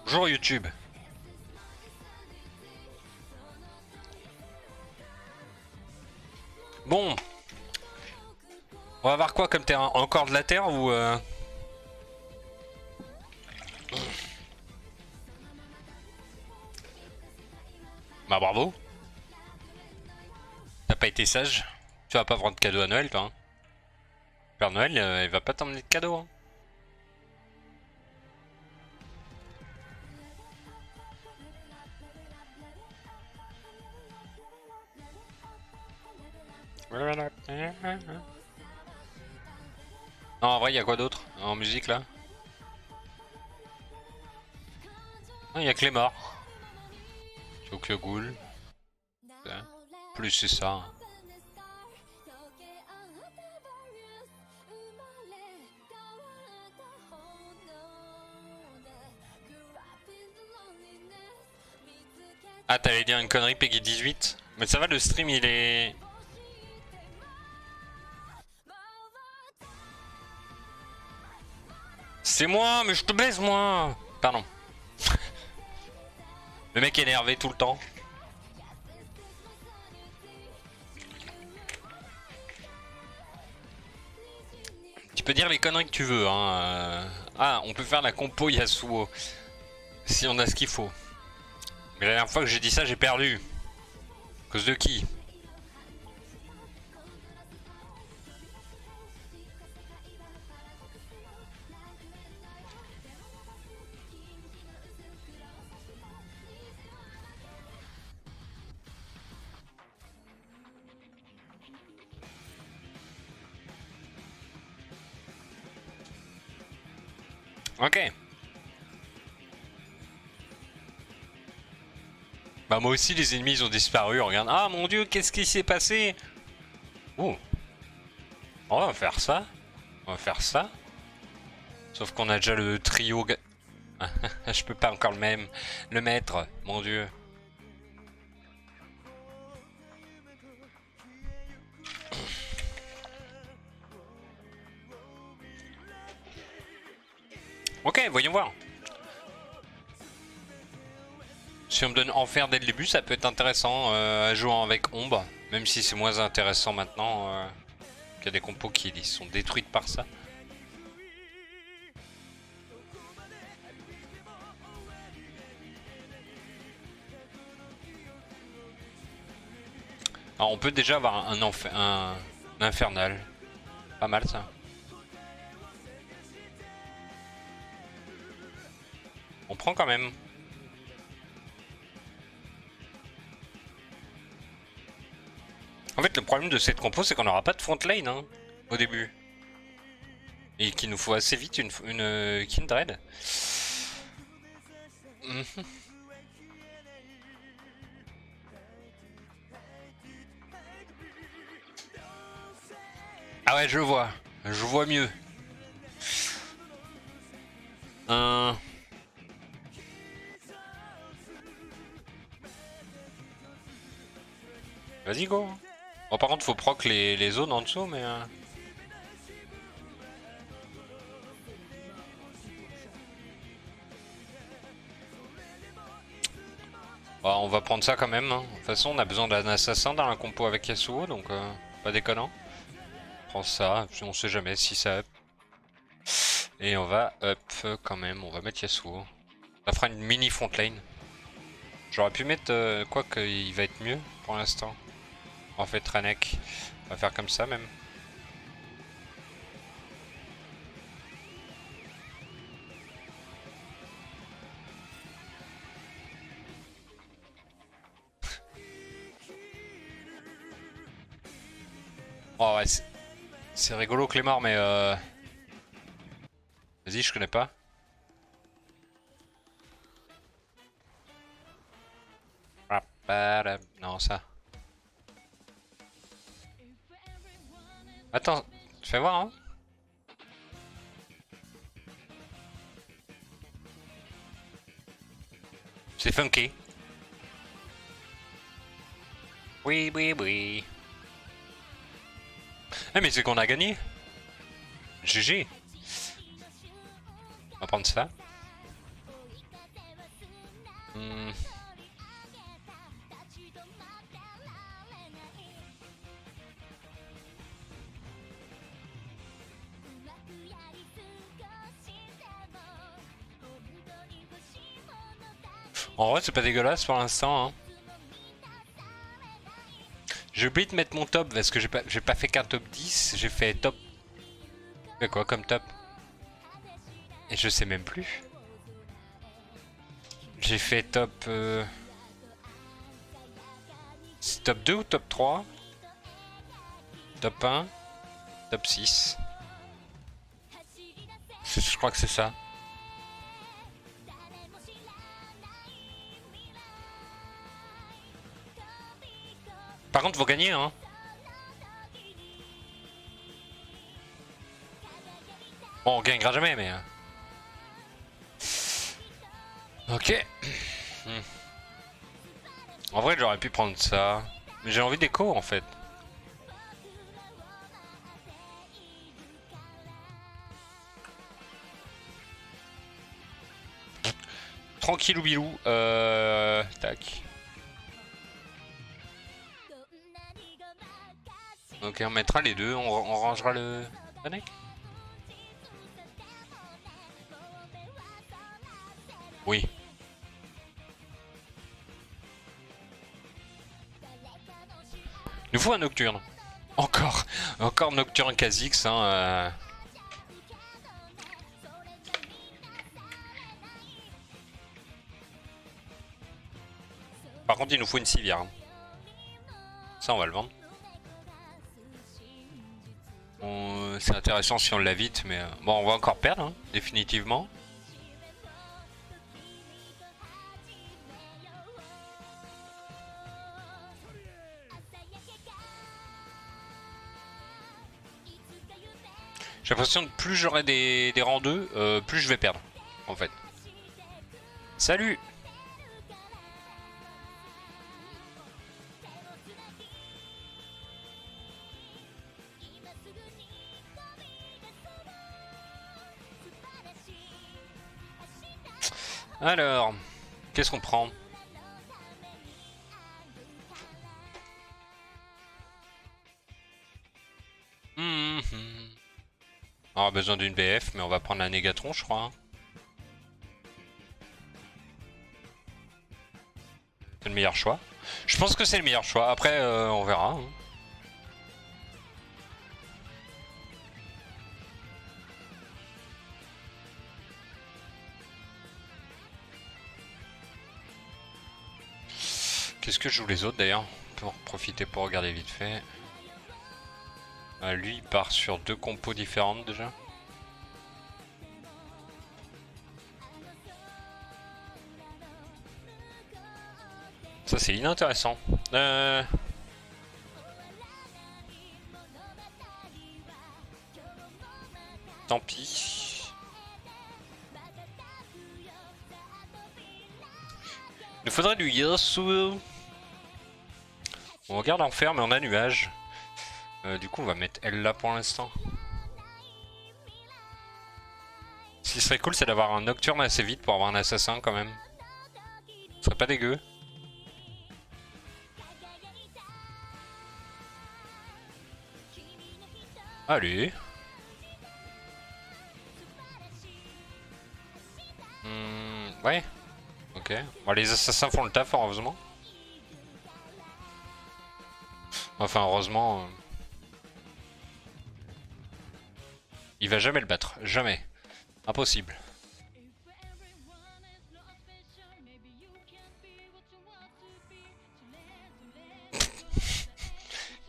Bonjour YouTube. Bon, on va voir quoi comme terrain? Encore de la terre ou Bah bravo. T'as pas été sage. Tu vas pas prendre de cadeau à Noël toi hein. Père Noël il va pas t'emmener de cadeau hein. Non en vrai y a quoi d'autre en musique là? Il y a que les morts. Tokyo Ghoul. Plus c'est ça. Ah t'allais dire une connerie Peggy 18? Mais ça va le stream il est... C'est moi mais je te baise moi. Pardon. Le mec est énervé tout le temps. Tu peux dire les conneries que tu veux hein. Ah on peut faire la compo Yasuo. Si on a ce qu'il faut. Mais la dernière fois que j'ai dit ça j'ai perdu. À cause de qui? Ok. Bah moi aussi les ennemis ils ont disparu, regarde. Ah mon dieu, qu'est-ce qui s'est passé? Oh. On va faire ça. On va faire ça. Sauf qu'on a déjà le trio... Je peux pas encore le même. Le maître, mon dieu. Ok, voyons voir. Si on me donne enfer dès le début, ça peut être intéressant à jouer avec Ombre. Même si c'est moins intéressant maintenant. Qu'il y a des compos qui sont détruites par ça. Alors on peut déjà avoir un infernal. Pas mal ça. On prend quand même. En fait le problème de cette compo c'est qu'on n'aura pas de front lane hein, au début. Et qu'il nous faut assez vite une Kindred. Ah ouais je vois mieux. Vas-y go. Bon par contre faut proc les zones en dessous mais... Bon, on va prendre ça quand même. Hein. De toute façon on a besoin d'un assassin dans la compo avec Yasuo donc pas déconnant. On prend ça, puis on sait jamais si ça up. Et on va up quand même, on va mettre Yasuo. Ça fera une mini front lane. J'aurais pu mettre quoi qu'il va être mieux pour l'instant. En fait Renek, on va faire comme ça même. Oh ouais, c'est rigolo Clémor, mais vas-y, je connais pas. Non, ça. Attends, fais voir, hein. C'est funky. Oui, oui, oui. Eh, mais c'est qu'on a gagné. GG. On va prendre ça. Hmm. En vrai, c'est pas dégueulasse pour l'instant. Hein. J'ai oublié de mettre mon top parce que j'ai pas fait qu'un top 10, j'ai fait top. Mais quoi comme top? Et je sais même plus. J'ai fait top. Top 2 ou top 3? Top 1? Top 6? Je crois que c'est ça. Par contre, vous gagnez, hein. Bon, on gagnera jamais, mais. Ok. En vrai, j'aurais pu prendre ça. Mais j'ai envie d'écho, en fait. Tranquille ou bilou. Tac. Ok, on mettra les deux. On rangera le. Panic. Oui. Il nous faut un nocturne. Encore. Encore nocturne Kha'Zix. Hein, Par contre, il nous faut une civière. Hein. Ça, on va le vendre. C'est intéressant si on l'a vite, mais bon, on va encore perdre, hein, définitivement. J'ai l'impression que plus j'aurai des rangs 2, plus je vais perdre, en fait. Salut! Alors, qu'est-ce qu'on prend? On aura besoin d'une BF, mais on va prendre la Négatron, je crois. Hein. C'est le meilleur choix. Je pense que c'est le meilleur choix. Après, on verra. Hein. Qu'est-ce que jouent les autres d'ailleurs? Pour profiter pour regarder vite fait. Lui il part sur 2 compos différentes déjà. Ça c'est inintéressant. Tant pis. Il nous faudrait du Yasuo. On regarde Enfer mais on a nuage. Du coup on va mettre elle là pour l'instant. Ce qui serait cool c'est d'avoir un Nocturne assez vite pour avoir un assassin quand même. Ce serait pas dégueu. Allez. Ouais. Ok. Bon, les assassins font le taf heureusement. Enfin heureusement. Il va jamais le battre. Jamais. Impossible.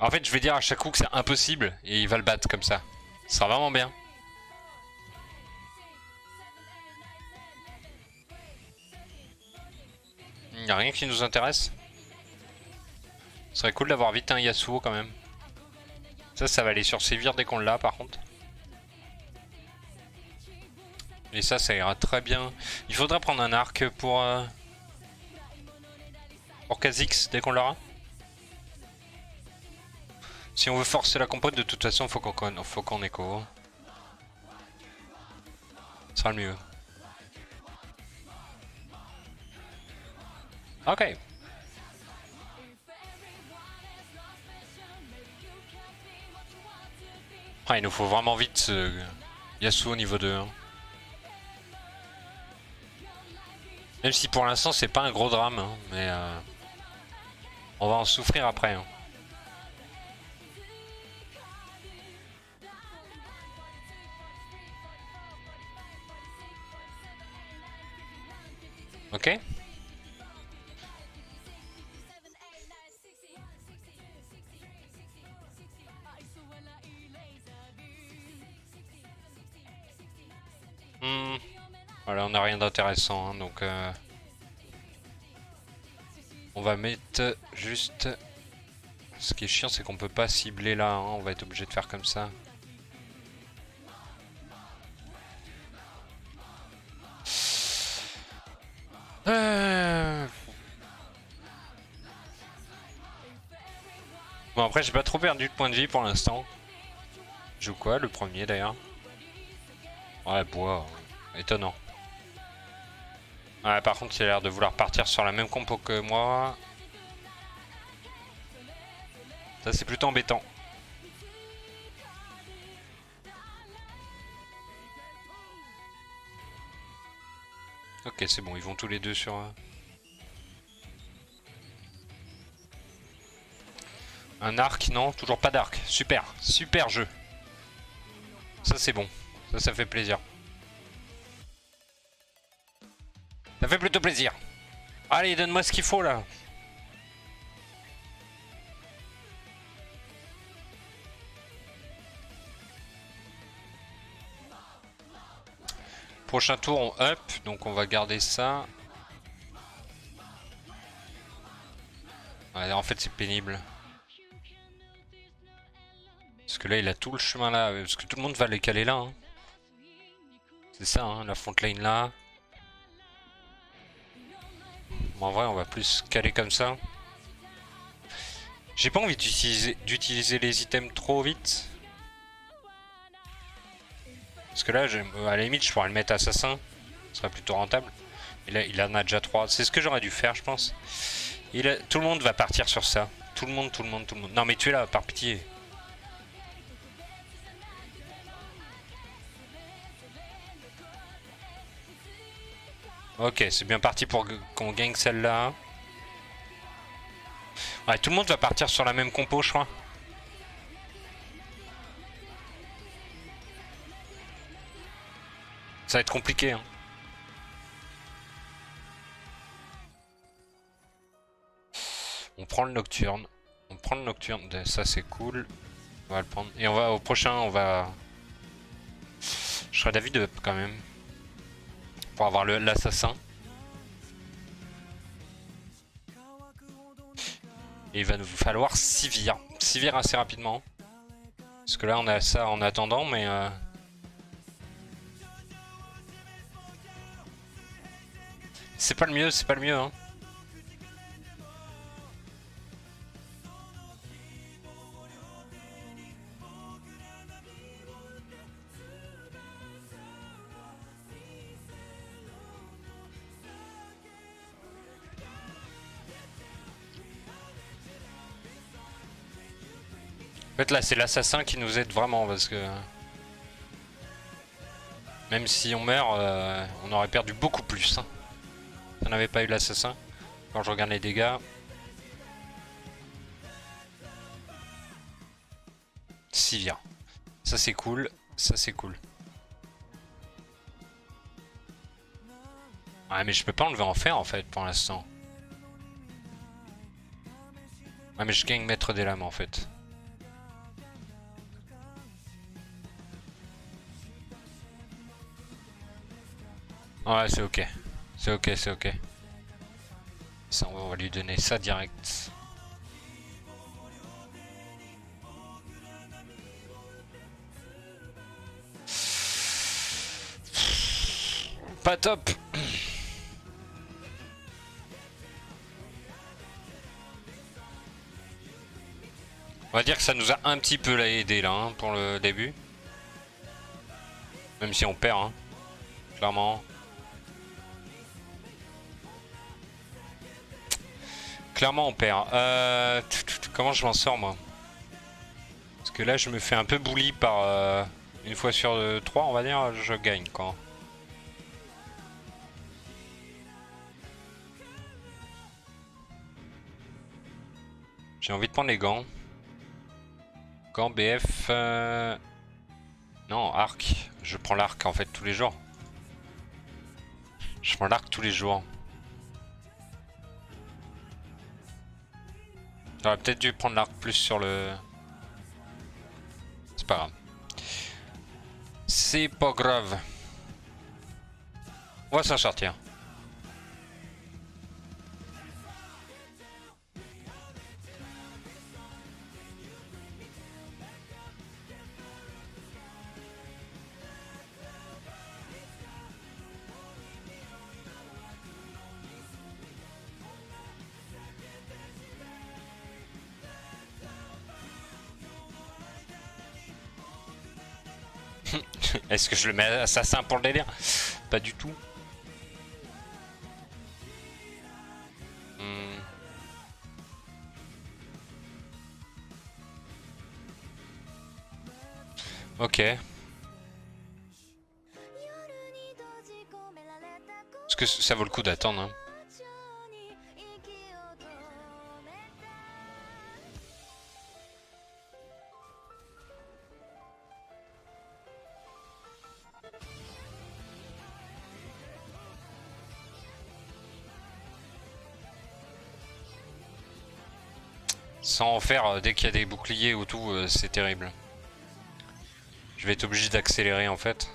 En fait je vais dire à chaque coup que c'est impossible et il va le battre comme ça. Ce sera vraiment bien. Il n'y a rien qui nous intéresse. Ce serait cool d'avoir vite un Yasuo quand même. Ça va aller sur sévir dès qu'on l'a par contre. Et ça ira très bien. Il faudra prendre un arc pour Kha'Zix dès qu'on l'aura. Si on veut forcer la compote, de toute façon, faut qu'on écho. Ce sera le mieux. Ok. Ah, il nous faut vraiment vite ce Yasuo niveau 2. Hein. Même si pour l'instant c'est pas un gros drame, hein, mais on va en souffrir après. Hein. Ok. Voilà, on n'a rien d'intéressant, hein, donc on va mettre juste. Ce qui est chiant, c'est qu'on peut pas cibler là. Hein, on va être obligé de faire comme ça. Bon, après, j'ai pas trop perdu de points de vie pour l'instant. Je joue quoi, le premier d'ailleurs? Ouais, bois. Étonnant. Ouais, par contre, il a l'air de vouloir partir sur la même compo que moi. Ça, c'est plutôt embêtant. Ok, c'est bon, ils vont tous les deux sur... Un arc, non, toujours pas d'arc. Super, super jeu. Ça, c'est bon. Ça fait plaisir. Ça fait plutôt plaisir. Allez, donne-moi ce qu'il faut là. Prochain tour, on up, donc on va garder ça. Ouais, en fait, c'est pénible. Parce que là, il a tout le chemin là. Parce que tout le monde va les caler là. Hein. C'est ça, hein, la front lane là. Bon, en vrai, on va plus caler comme ça. J'ai pas envie d'utiliser les items trop vite. Parce que là, à la limite, je pourrais le mettre assassin. Ce serait plutôt rentable. Et là, il en a déjà 3. C'est ce que j'aurais dû faire, je pense. Tout le monde va partir sur ça. Tout le monde, tout le monde, tout le monde. Non, mais tu es là, par pitié. Ok, c'est bien parti pour qu'on gagne celle-là. Ouais, tout le monde va partir sur la même compo, je crois. Ça va être compliqué. Hein. On prend le nocturne. On prend le nocturne. Ça, c'est cool. On va le prendre. Et on va au prochain, on va... Je serais d'avis de quand même. Pour avoir l'assassin. Et il va nous falloir Sivir. Sivir assez rapidement. Parce que là, on a ça en attendant, mais... C'est pas le mieux, c'est pas le mieux. Hein. En fait, là, c'est l'assassin qui nous aide vraiment, parce que... Même si on meurt, on aurait perdu beaucoup plus. Hein. Si on n'avait pas eu l'assassin. Quand je regarde les dégâts... Sivir. Ça, c'est cool. Ça, c'est cool. Ouais, mais je peux pas enlever en fer, en fait, pour l'instant. Ouais, mais je gagne maître des lames, en fait. Ouais, c'est ok. C'est ok, c'est ok. Ça, on va lui donner ça direct. Pas top. On va dire que ça nous a un petit peu aidé là hein, pour le début. Même si on perd, hein, clairement. Clairement on perd. Comment je m'en sors moi? Parce que là je me fais un peu bully par une fois sur 3 on va dire, je gagne quand. J'ai envie de prendre les gants. Gants BF. Non, arc. Je prends l'arc en fait tous les jours. Je prends l'arc tous les jours. J'aurais peut-être dû prendre l'arc plus sur le... C'est pas grave. C'est pas grave. On va s'en sortir. Est-ce que je le mets assassin pour le délire? Pas du tout. Ok. Est-ce que ça vaut le coup d'attendre hein? Sans en faire dès qu'il y a des boucliers ou tout, c'est terrible. Je vais être obligé d'accélérer en fait.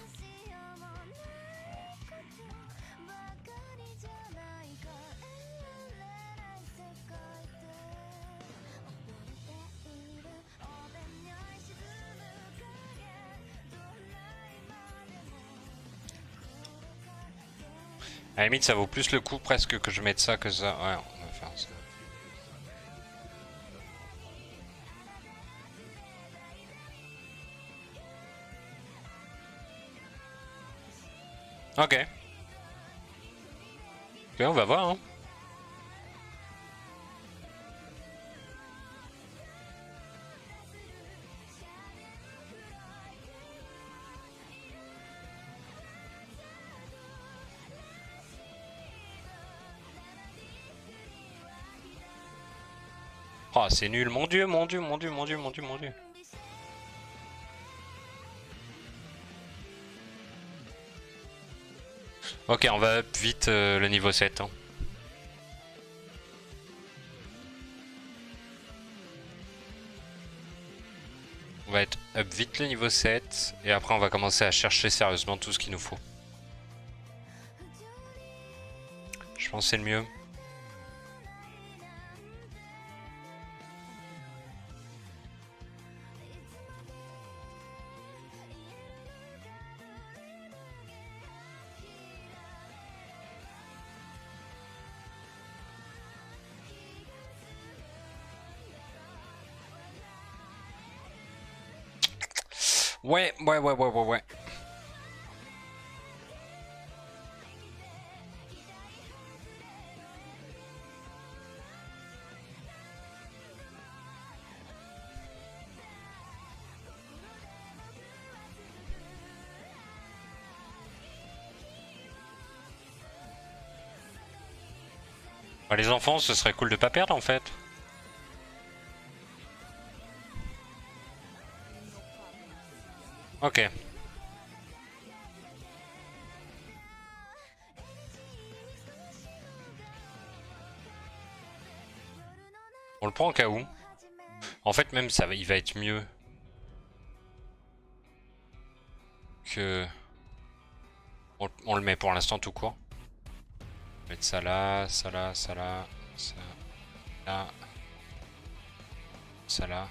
À la limite ça vaut plus le coup presque que je mette ça que ça. Ouais, on va faire ça. Ok. Ok, on va voir. Hein. Oh, c'est nul. Mon dieu, mon dieu, mon dieu, mon dieu, mon dieu, mon dieu. Ok, on va up vite le niveau 7. Hein. On va être up vite le niveau 7 et après on va commencer à chercher sérieusement tout ce qu'il nous faut. Je pense que c'est le mieux. Ouais. Bah, les enfants, ce serait cool de pas perdre en fait. Ok. On le prend au cas où. En fait, même ça, il va être mieux que. On le met pour l'instant tout court. On va mettre ça là, ça là, ça là, ça là, ça là.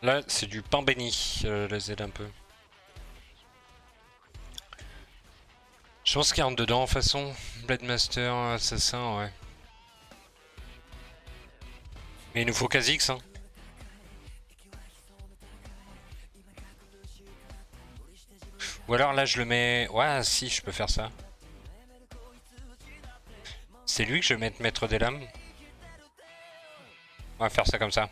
Là, c'est du pain béni, le Z un peu. Je pense qu'il rentre dedans, en façon. Blade Master, Assassin, ouais. Mais il nous faut Kha'Zix, hein. Ou alors là je le mets... Ouais si je peux faire ça. C'est lui que je vais mettre maître des lames. On va faire ça comme ça.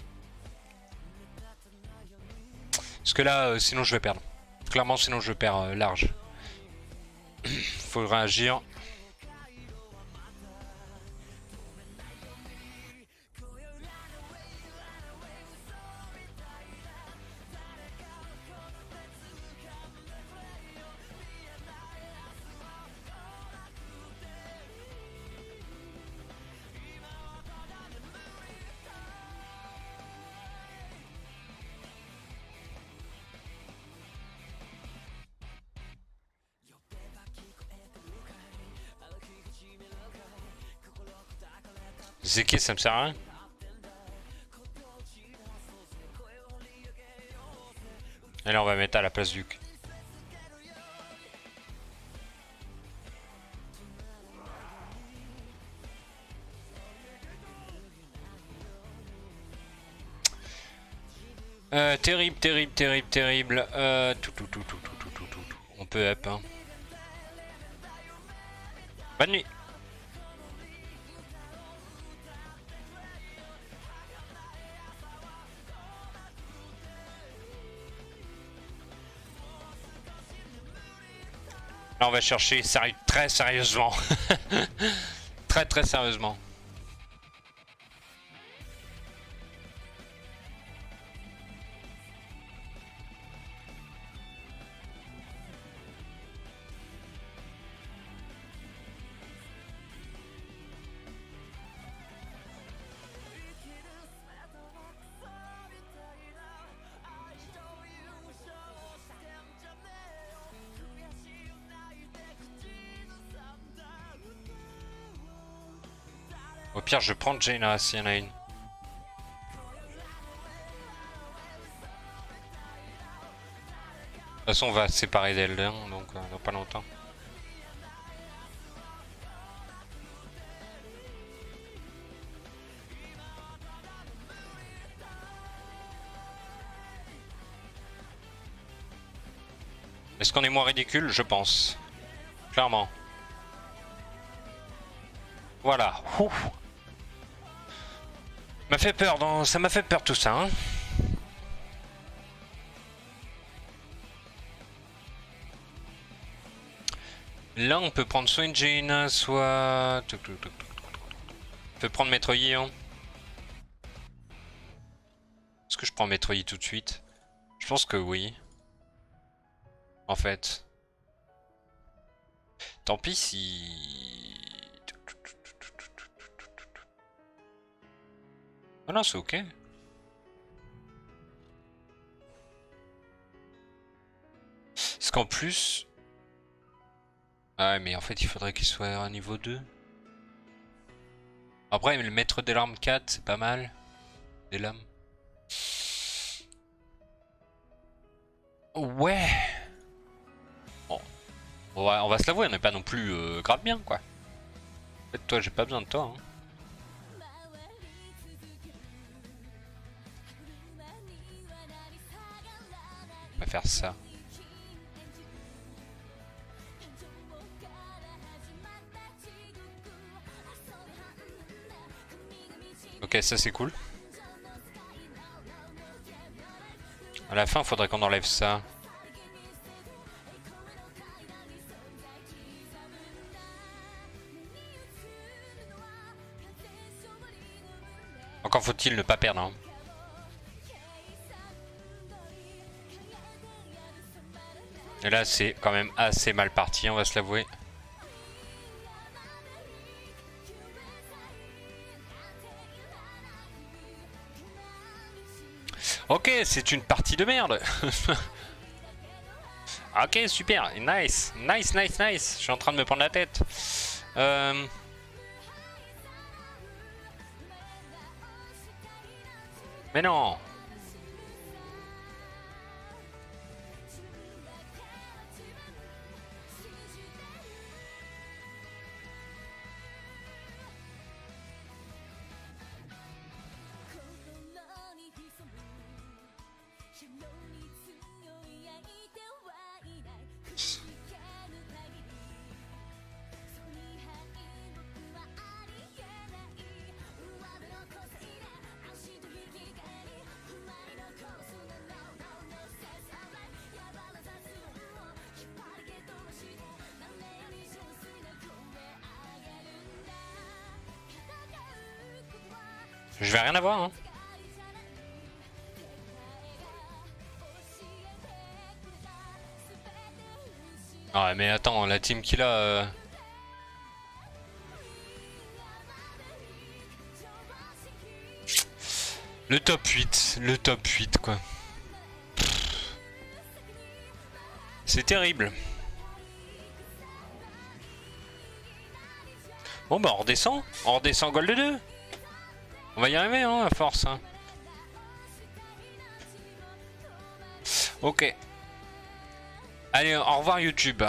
Parce que là sinon je vais perdre. Clairement sinon je perds large. Faut réagir. Zeki ça me sert à rien. Et là on va mettre à la place du... Terrible, terrible, terrible, terrible. Tout. On peut up. Hein. Bonne nuit. Là on va chercher très sérieusement. Très sérieusement. Au pire, je prends Jaina s'il y en a une. De toute façon, on va se séparer d'elle, hein, donc dans pas longtemps. Est-ce qu'on est moins ridicule? Je pense. Clairement. Voilà. Ouf. M'a fait peur, ça m'a fait peur tout ça. Hein. Là, on peut prendre soit une Jaina, soit... On peut prendre Maître Yi. Hein. Est-ce que je prends Maître Yi tout de suite? Je pense que oui. En fait. Tant pis si... Ah non, c'est ok. Parce qu'en plus... Ah mais en fait il faudrait qu'il soit à niveau 2. Après le maître des larmes 4 c'est pas mal. Des lames. Ouais. Bon. On va se l'avouer, on n'est pas non plus grave bien quoi. En fait toi j'ai pas besoin de toi. Hein. On va faire ça. Ok, ça c'est cool. À la fin, il faudrait qu'on enlève ça. Encore faut-il ne pas perdre. Hein. Et là, c'est quand même assez mal parti, on va se l'avouer. Ok, c'est une partie de merde. Ok, super, nice. Je suis en train de me prendre la tête. Mais non. Je vais rien avoir, hein. Ah mais attends, la team qu'il a... Le top 8 quoi. C'est terrible. Bon bah on redescend Gold 2. On va y arriver hein, à force. Hein. Ok. Allez, au revoir YouTube.